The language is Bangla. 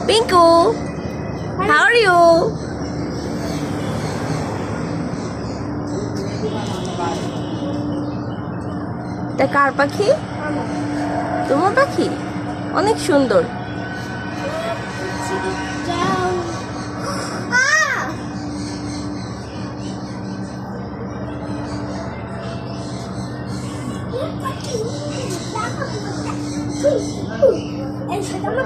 Pinku, how are you? এটা কার পাখি? তোমার পাখি? অনেক সুন্দর। এই সেটা আমার